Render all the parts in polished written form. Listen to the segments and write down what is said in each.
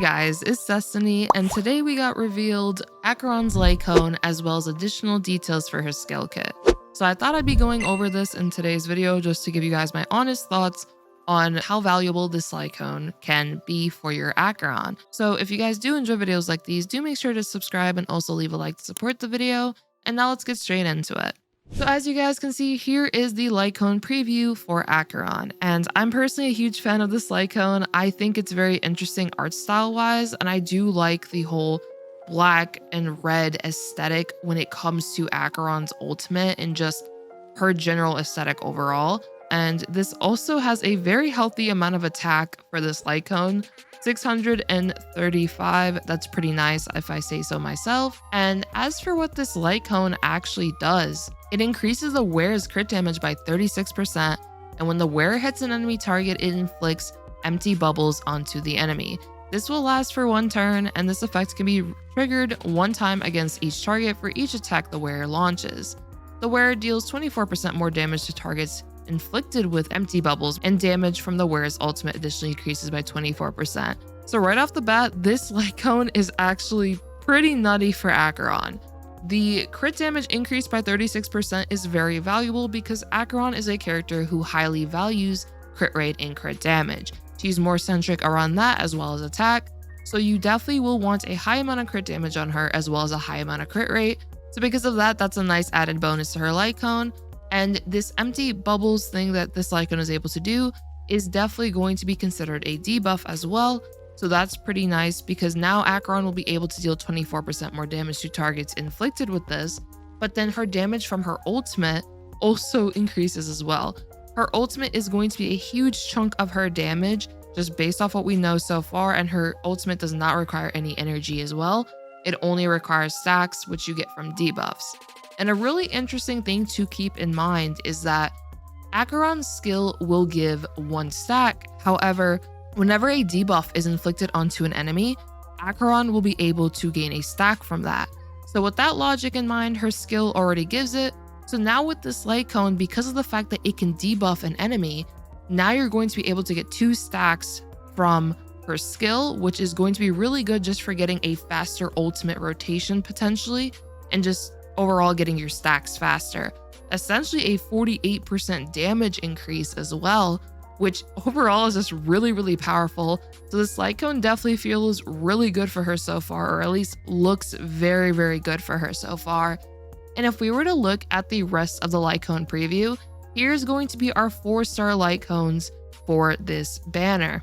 guys, it's Destiny, and today we got revealed Acheron's Light Cone as well as additional details for her skill kit. So I thought I'd be going over this in today's video just to give you guys my honest thoughts on how valuable this Light Cone can be for your Acheron. So if you guys do enjoy videos like these, do make sure to subscribe and also leave a like to support the video. And now let's get straight into it. So as you guys can see, here is the Light Cone preview for Acheron. And I'm personally a huge fan of this Light Cone. I think it's very interesting art style wise, and I do like the whole black and red aesthetic when it comes to Acheron's ultimate and just her general aesthetic overall. And this also has a very healthy amount of attack for this Light Cone. 635, that's pretty nice if I say so myself. And as for what this Light Cone actually does, it increases the wearer's crit damage by 36%, and when the wearer hits an enemy target, it inflicts empty bubbles onto the enemy. This will last for one turn, and this effect can be triggered one time against each target for each attack the wearer launches. The wearer deals 24% more damage to targets inflicted with empty bubbles, and damage from the wearer's ultimate additionally increases by 24%. So right off the bat, this Light Cone is actually pretty nutty for Acheron. The crit damage increase by 36% is very valuable because Acheron is a character who highly values crit rate and crit damage. She's more centric around that as well as attack, so you definitely will want a high amount of crit damage on her as well as a high amount of crit rate. So because of that, that's a nice added bonus to her Light Cone. And this empty bubbles thing that this Light Cone is able to do is definitely going to be considered a debuff as well. So that's pretty nice because now Acheron will be able to deal 24% more damage to targets inflicted with this, but then her damage from her ultimate also increases as well. Her ultimate is going to be a huge chunk of her damage just based off what we know so far, and her ultimate does not require any energy as well. It only requires stacks, which you get from debuffs. And a really interesting thing to keep in mind is that Acheron's skill will give one stack. However, whenever a debuff is inflicted onto an enemy, Acheron will be able to gain a stack from that. So with that logic in mind, her skill already gives it. So now with this Light Cone, because of the fact that it can debuff an enemy, now you're going to be able to get 2 stacks from her skill, which is going to be really good just for getting a faster ultimate rotation potentially, and just overall getting your stacks faster. Essentially a 48% damage increase as well, which overall is just really powerful. So this Light Cone definitely feels really good for her so far, or at least looks very good for her so far. And if we were to look at the rest of the Light Cone preview, here's going to be our 4-star Light Cones for this banner.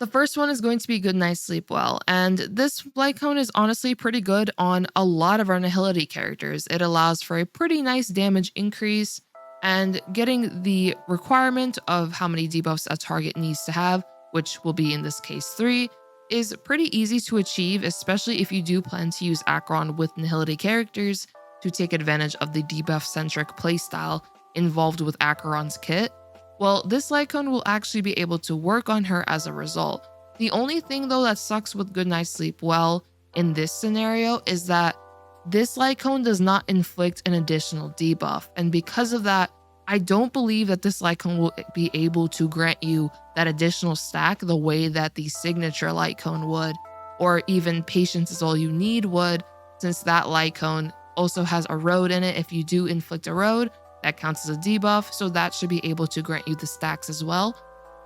The first one is going to be Goodnight Sleep Well, and this Light Cone is honestly pretty good on a lot of our Nihility characters. It allows for a pretty nice damage increase, and getting the requirement of how many debuffs a target needs to have, which will be in this case 3, is pretty easy to achieve, especially if you do plan to use Acheron with Nihility characters to take advantage of the debuff-centric playstyle involved with Acheron's kit. Well, this Light Cone will actually be able to work on her as a result. The only thing though that sucks with Goodnight Sleep Well in this scenario is that this Light Cone does not inflict an additional debuff, and because of that, I don't believe that this Light Cone will be able to grant you that additional stack the way that the signature Light Cone would, or even Patience Is All You Need would, since that Light Cone also has a road in it. If you do inflict a road, that counts as a debuff, so that should be able to grant you the stacks as well.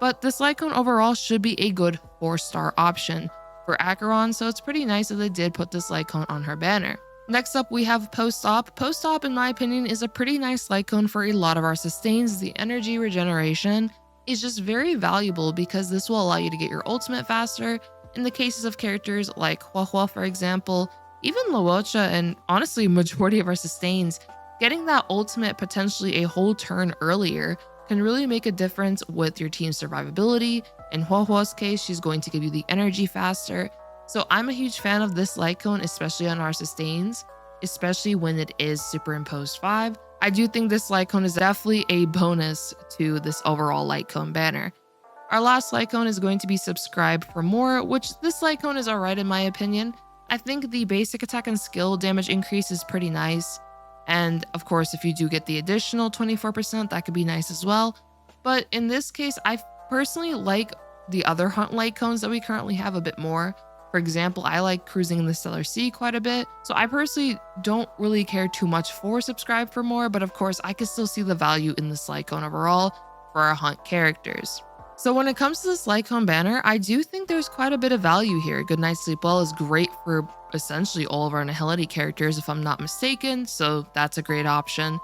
But this Light Cone overall should be a good 4-star option for Acheron, so it's pretty nice that they did put this Light Cone on her banner. Next up, we have Post-Op. Post-Op, in my opinion, is a pretty nice Light Cone for a lot of our sustains. The energy regeneration is just very valuable because this will allow you to get your ultimate faster. In the cases of characters like Hua, for example, even Luocha, and honestly, majority of our sustains, getting that ultimate potentially a whole turn earlier can really make a difference with your team's survivability. In Hua's case, she's going to give you the energy faster. So I'm a huge fan of this Light Cone, especially on our sustains, especially when it is Superimposed 5. I do think this Light Cone is definitely a bonus to this overall Light Cone banner. Our last Light Cone is going to be Subscribe for More, which this Light Cone is alright in my opinion. I think the basic attack and skill damage increase is pretty nice. And of course, if you do get the additional 24%, that could be nice as well. But in this case, I personally like the other Hunt Light Cones that we currently have a bit more. For example, I like cruising in the Stellar Sea quite a bit, so I personally don't really care too much for Subscribe for More, but of course I can still see the value in this Light Cone overall for our Hunt characters. So when it comes to this Light Cone banner, I do think there's quite a bit of value here. Goodnight Sleep Well is great for essentially all of our Nihility characters if I'm not mistaken, so that's a great option.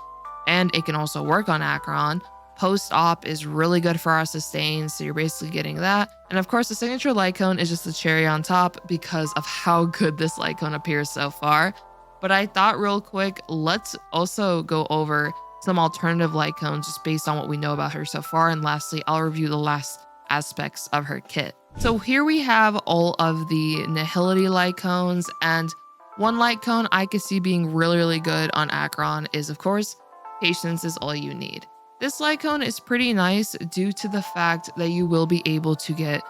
And it can also work on Acheron. Post-op is really good for our sustain, so you're basically getting that. And of course, the signature Light Cone is just the cherry on top because of how good this Light Cone appears so far. But I thought real quick, let's also go over some alternative Light Cones just based on what we know about her so far. And lastly, I'll review the last aspects of her kit. So here we have all of the Nihility Light Cones, and one Light Cone I could see being really good on Acheron is, of course, Patience is all you need. This Light Cone is pretty nice due to the fact that you will be able to get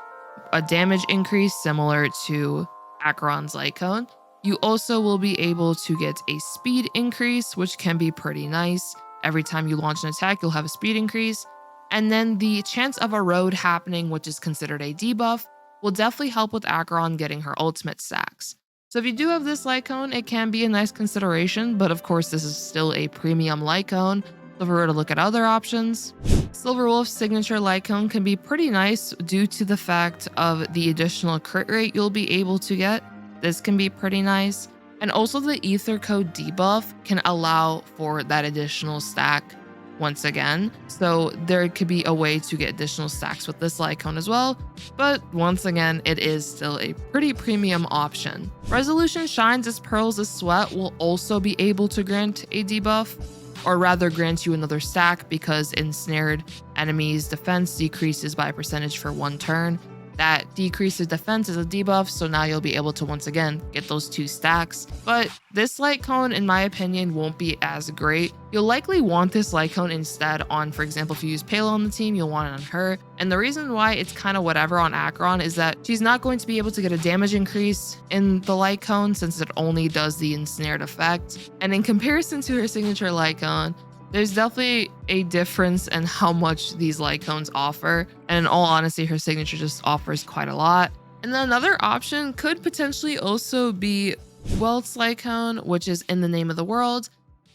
a damage increase similar to Acheron's Light Cone. You also will be able to get a speed increase, which can be pretty nice. Every time you launch an attack, you'll have a speed increase. And then the chance of a road happening, which is considered a debuff, will definitely help with Acheron getting her ultimate stacks. So if you do have this Light Cone, it can be a nice consideration, but of course this is still a premium Light Cone. So if we were to look at other options, Silver Wolf's signature Light Cone can be pretty nice due to the fact of the additional crit rate you'll be able to get. This can be pretty nice. And also the Ether Code debuff can allow for that additional stack once again. So there could be a way to get additional stacks with this Light Cone as well. But once again, it is still a pretty premium option. Resolution Shines as Pearls as Sweat will also be able to grant a debuff, or rather grant you another stack because ensnared enemies' defense decreases by a percentage for 1 turn. That decreases defense as a debuff, so now you'll be able to once again get those 2 stacks. But this Light Cone, in my opinion, won't be as great. You'll likely want this Light Cone instead on, for example, if you use Palo on the team, you'll want it on her. And the reason why it's kind of whatever on Acheron is that she's not going to be able to get a damage increase in the Light Cone since it only does the ensnared effect. And in comparison to her signature Light Cone, there's definitely a difference in how much these Light Cones offer. And in all honesty, her signature just offers quite a lot. And then another option could potentially also be Welt's Light Cone, which is In the Name of the World.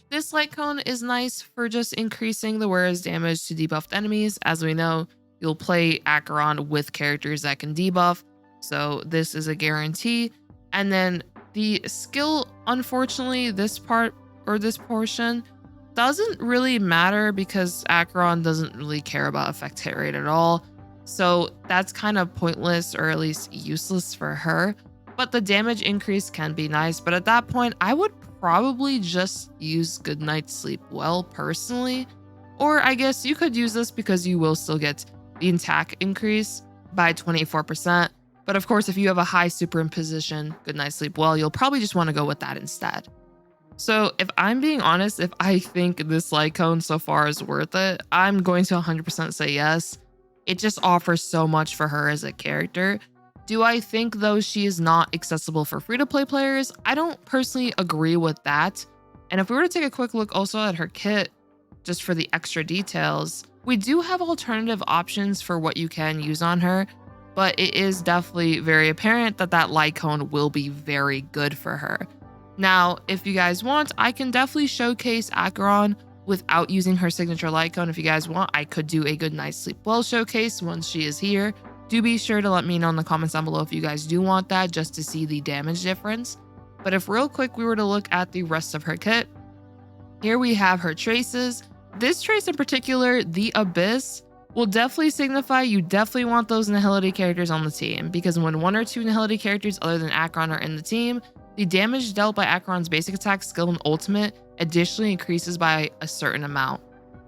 This Light Cone is nice for just increasing the wearer's damage to debuffed enemies. As we know, you'll play Acheron with characters that can debuff, so this is a guarantee. And then the skill, unfortunately, this part or this portion doesn't really matter because Acheron doesn't really care about effect hit rate at all. So that's kind of pointless or at least useless for her. But the damage increase can be nice. But at that point, I would probably just use Goodnight Sleep Well personally. Or I guess you could use this because you will still get the attack increase by 24%. But of course, if you have a high superimposition Goodnight Sleep Well, you'll probably just want to go with that instead. So if I'm being honest, if I think this Light Cone so far is worth it, I'm going to 100% say yes. It just offers so much for her as a character. Do I think though she is not accessible for free-to-play players? I don't personally agree with that. And if we were to take a quick look also at her kit, just for the extra details, we do have alternative options for what you can use on her, but it is definitely very apparent that that Light Cone will be very good for her. Now, if you guys want, I can definitely showcase Acheron without using her signature Light Cone. If you guys want, I could do a Goodnight Sleep Well showcase once she is here. Do be sure to let me know in the comments down below if you guys do want that, just to see the damage difference. But if real quick we were to look at the rest of her kit, here we have her traces. This trace in particular, the Abyss, will definitely signify you definitely want those Nihility characters on the team, because when 1 or 2 Nihility characters other than Acheron are in the team, the damage dealt by Acheron's basic attack, skill, and ultimate additionally increases by a certain amount.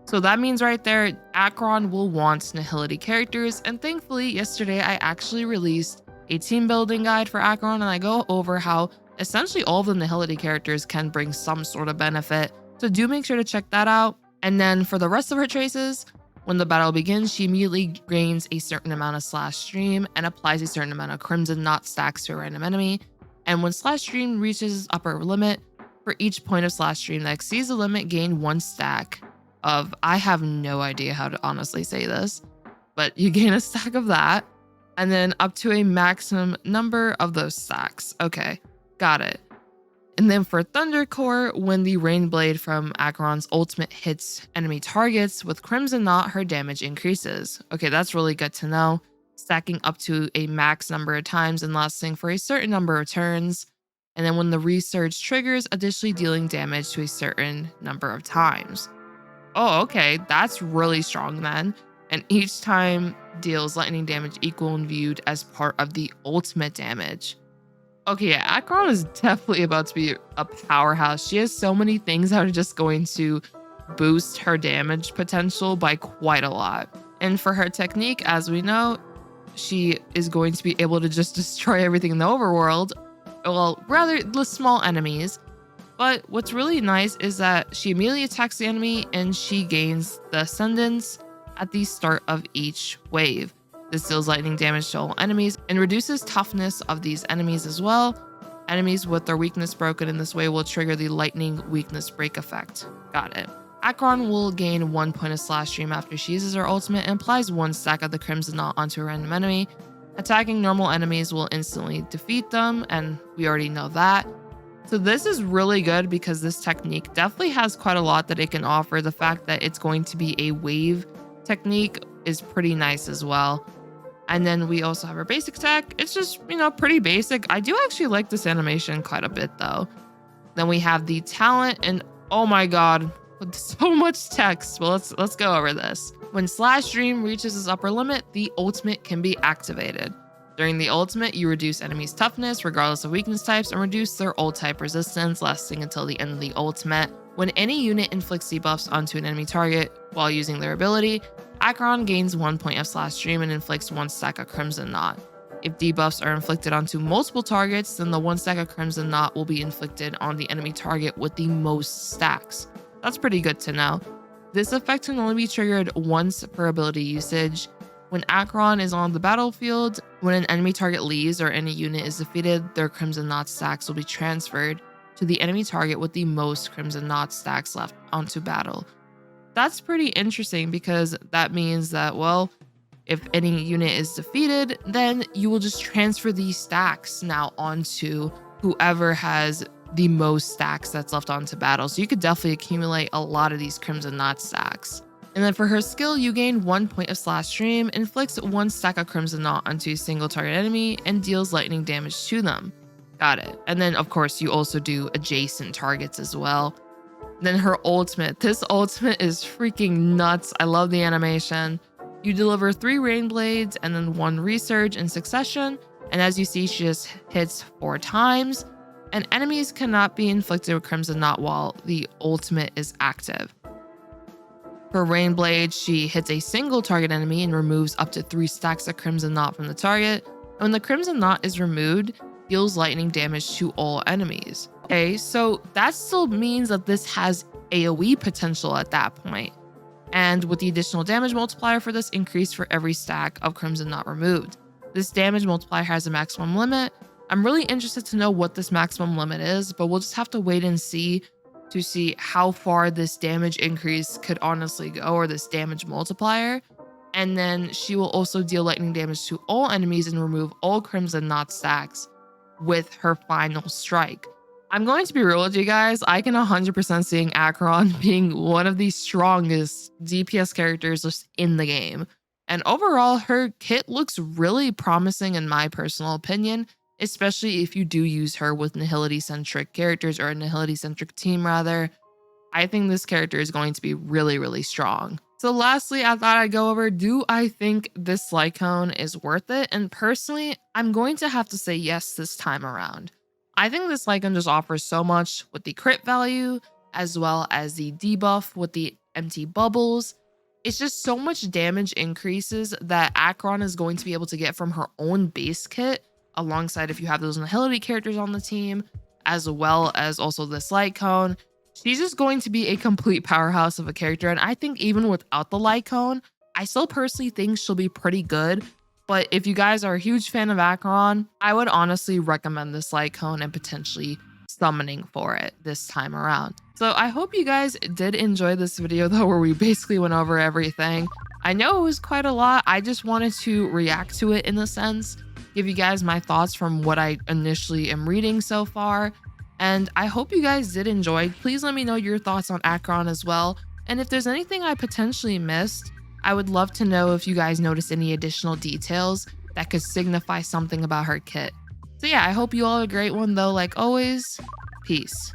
So that means right there, Acheron will want Nihility characters, and thankfully yesterday I actually released a team building guide for Acheron, and I go over how essentially all of the Nihility characters can bring some sort of benefit. So do make sure to check that out. And then for the rest of her traces, when the battle begins, she immediately gains a certain amount of Slash Stream and applies a certain amount of Crimson Knot stacks to a random enemy. And when Slash Stream reaches its upper limit, for each point of Slash Stream that exceeds the limit, gain 1 stack of, I have no idea how to honestly say this, but you gain a stack of that. and then up to a maximum number of those stacks. Okay, got it. And then for Thunder Core, when the Rain Blade from Acheron's ultimate hits enemy targets with Crimson Knot, her damage increases. Okay, that's really good to know. Stacking up to a max number of times and lasting for a certain number of turns. And then when the Resurge triggers, additionally dealing damage to a certain number of times. Oh, okay, that's really strong then. And each time deals lightning damage equal and viewed as part of the ultimate damage. Okay, yeah, Acheron is definitely about to be a powerhouse. She has so many things that are just going to boost her damage potential by quite a lot. And for her technique, as we know, she is going to be able to just destroy everything in the overworld. Well, rather the small enemies. But what's really nice is that she immediately attacks the enemy and she gains the Ascendance at the start of each wave. This deals lightning damage to all enemies and reduces toughness of these enemies as well. Enemies with their weakness broken in this way will trigger the lightning weakness break effect. Got it. Acheron will gain 1 point of slash stream after she uses her ultimate and applies 1 stack of the Crimson Knot onto a random enemy. Attacking normal enemies will instantly defeat them, and we already know that. So this is really good because this technique definitely has quite a lot that it can offer. The fact that it's going to be a wave technique is pretty nice as well. And then we also have our basic attack. It's just, pretty basic. I do actually like this animation quite a bit though. Then we have the talent, and oh my god, with so much text. Well, let's go over this. When Slash Dream reaches its upper limit, the ultimate can be activated. During the ultimate, you reduce enemies' toughness regardless of weakness types and reduce their ult type resistance, lasting until the end of the ultimate. When any unit inflicts debuffs onto an enemy target while using their ability, Acheron gains 1 point of Slash Dream and inflicts 1 stack of Crimson Knot. If debuffs are inflicted onto multiple targets, then the 1 stack of Crimson Knot will be inflicted on the enemy target with the most stacks. That's pretty good to know. This effect can only be triggered once per ability usage. When Acheron is on the battlefield, when an enemy target leaves or any unit is defeated, their Crimson Knot stacks will be transferred to the enemy target with the most Crimson Knot stacks left onto battle. That's pretty interesting because that means that, well, if any unit is defeated, then you will just transfer these stacks now onto whoever has the most stacks that's left onto battle. So you could definitely accumulate a lot of these Crimson Knot stacks. And then for her skill, you gain 1 point of Slash Stream, inflicts 1 stack of Crimson Knot onto a single target enemy, and deals lightning damage to them. Got it. And then, of course, you also do adjacent targets as well. Then her ultimate. This ultimate is freaking nuts. I love the animation. You deliver 3 Rain Blades and then 1 Resurge in succession. And as you see, she just hits 4 times. And enemies cannot be inflicted with Crimson Knot while the ultimate is active. For Rain Blade, she hits a single target enemy and removes up to 3 stacks of Crimson Knot from the target. And when the Crimson Knot is removed, deals lightning damage to all enemies. Okay, so that still means that this has AoE potential at that point. And with the additional damage multiplier for this increased for every stack of Crimson Knot removed. This damage multiplier has a maximum limit. I'm really interested to know what this maximum limit is, but we'll just have to wait and see to see how far this damage increase could honestly go, or this damage multiplier. And then she will also deal lightning damage to all enemies and remove all Crimson Knot stacks with her final strike. I'm going to be real with you guys. I can 100% seeing Acheron being one of the strongest DPS characters just in the game. And overall, her kit looks really promising in my personal opinion, especially if you do use her with Nihility Centric characters, or a Nihility Centric team rather. I think this character is going to be really, really strong. So lastly, I thought I'd go over, do I think this Light Cone is worth it? And personally, I'm going to have to say yes this time around. I think this Light Cone just offers so much with the crit value, as well as the debuff with the empty bubbles. It's just so much damage increases that Acheron is going to be able to get from her own base kit, alongside if you have those Nihility characters on the team, as well as also this Light Cone. She's just going to be a complete powerhouse of a character, and I think even without the Light Cone, I still personally think she'll be pretty good. But if you guys are a huge fan of Acheron, I would honestly recommend this Light Cone and potentially summoning for it this time around. So I hope you guys did enjoy this video though, where we basically went over everything. I know it was quite a lot. I just wanted to react to it in a sense, give you guys my thoughts from what I initially am reading so far. And I hope you guys did enjoy. Please let me know your thoughts on Acheron as well. And if there's anything I potentially missed, I would love to know if you guys noticed any additional details that could signify something about her kit. So yeah, I hope you all have a great one though, like always. Peace.